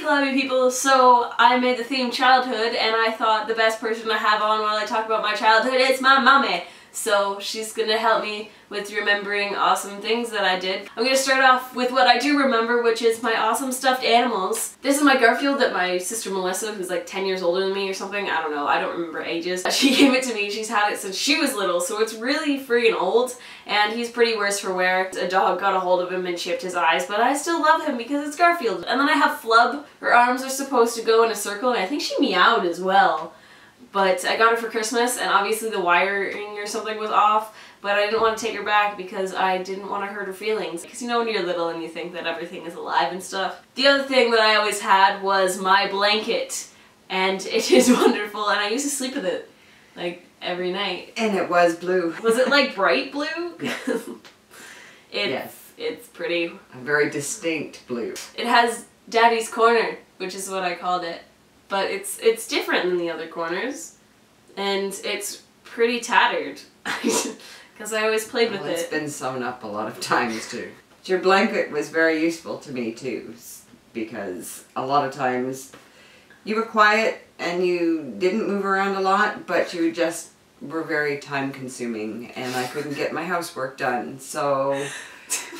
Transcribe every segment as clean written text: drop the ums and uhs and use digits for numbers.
collabby people, so I made the theme childhood, and I thought the best person to have on while I talk about my childhood is my mommy. So she's gonna help me with remembering awesome things that I did. I'm gonna start off with what I do remember, which is my awesome stuffed animals. This is my Garfield that my sister Melissa, who's like 10 years older than me or something, I don't know, I don't remember ages. She gave it to me, she's had it since she was little, so it's really friggin' old, and he's pretty worse for wear. A dog got a hold of him and chipped his eyes, but I still love him because it's Garfield. And then I have Flub. Her arms are supposed to go in a circle, and I think she meowed as well. But I got her for Christmas, and obviously the wiring or something was off, but I didn't want to take her back because I didn't want to hurt her feelings. Because you know when you're little and you think that everything is alive and stuff. The other thing that I always had was my blanket, and it is wonderful, and I used to sleep with it, like, every night. And it was blue. Was it like bright blue? Yes. It's pretty. A very distinct blue. It has Daddy's Corner, which is what I called it. But it's different than the other corners, and it's pretty tattered, because I always played with it. It's been sewn up a lot of times too. Your blanket was very useful to me too, because a lot of times you were quiet and you didn't move around a lot, but you just were very time consuming, and I couldn't get my housework done. So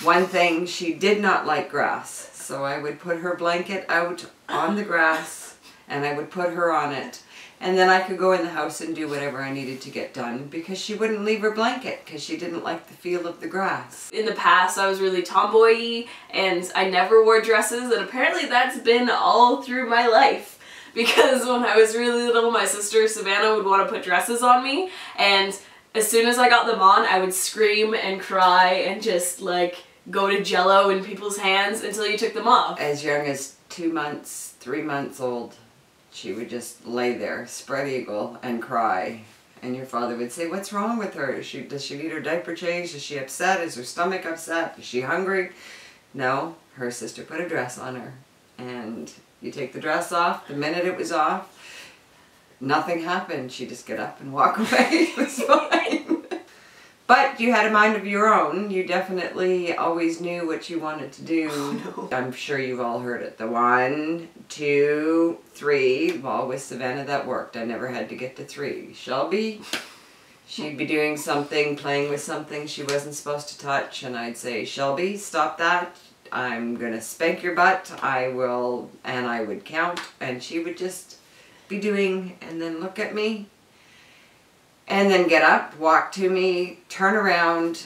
one thing, she did not like grass, so I would put her blanket out on the grass, and I would put her on it, and then I could go in the house and do whatever I needed to get done, because she wouldn't leave her blanket because she didn't like the feel of the grass. In the past I was really tomboy-y, and I never wore dresses, and apparently that's been all through my life, because when I was really little my sister Savannah would want to put dresses on me, and as soon as I got them on I would scream and cry and just like go to jello in people's hands until you took them off. As young as 2 months, 3 months old, she would just lay there, spread eagle, and cry. And your father would say, "What's wrong with her? Does she need her diaper changed? Is she upset? Is her stomach upset? Is she hungry?" No, her sister put a dress on her. And you take the dress off, the minute it was off, nothing happened. She'd just get up and walk away. It was fine. But you had a mind of your own. You definitely always knew what you wanted to do. Oh, no. I'm sure you've all heard it. The 1, 2, 3. Well, with Savannah that worked. I never had to get to 3. Shelby, she'd be doing something, playing with something she wasn't supposed to touch, and I'd say, "Shelby, stop that. I'm gonna spank your butt. I will," and I would count, and she would just be doing, and then look at me. And then get up, walk to me, turn around,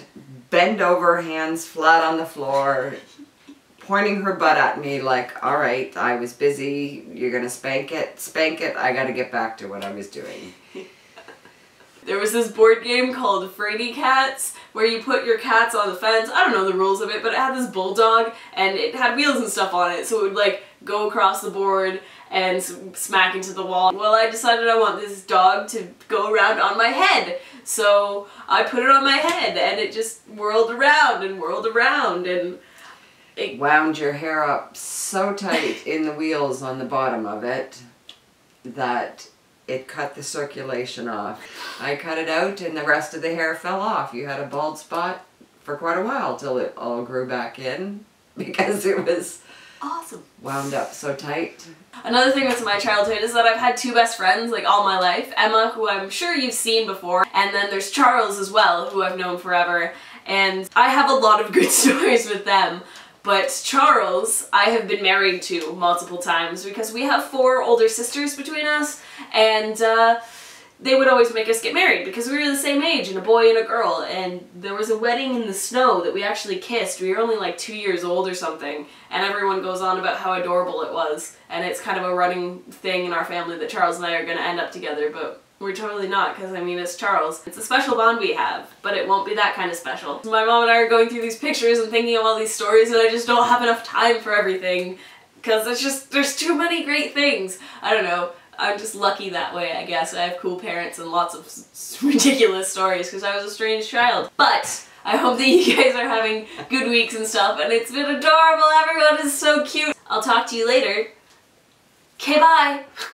bend over, hands flat on the floor, pointing her butt at me like, "All right, I was busy, you're gonna spank it, I gotta get back to what I was doing." There was this board game called Fraidy Cats, where you put your cats on the fence. I don't know the rules of it, but it had this bulldog, and it had wheels and stuff on it, so it would like go across the board and smack into the wall. Well, I decided I want this dog to go around on my head, so I put it on my head, and it just whirled around, and it wound your hair up so tight in the wheels on the bottom of it that it cut the circulation off. I cut it out and the rest of the hair fell off. You had a bald spot for quite a while till it all grew back in, because it was awesome. Wound up so tight. Another thing with my childhood is that I've had 2 best friends like all my life. Emma, who I'm sure you've seen before, and then there's Charles as well, who I've known forever. And I have a lot of good stories with them. But Charles, I have been married to multiple times because we have 4 older sisters between us, and they would always make us get married because we were the same age, and a boy and a girl, and there was a wedding in the snow that we actually kissed. We were only like 2 years old or something, and everyone goes on about how adorable it was, and it's kind of a running thing in our family that Charles and I are going to end up together, but we're totally not, because I mean, it's Charles. It's a special bond we have, but it won't be that kind of special. My mom and I are going through these pictures and thinking of all these stories, and I just don't have enough time for everything, because there's too many great things. I don't know. I'm just lucky that way, I guess. I have cool parents and lots of ridiculous stories because I was a strange child. But I hope that you guys are having good weeks and stuff, and it's been adorable. Everyone is so cute. I'll talk to you later. Okay, bye!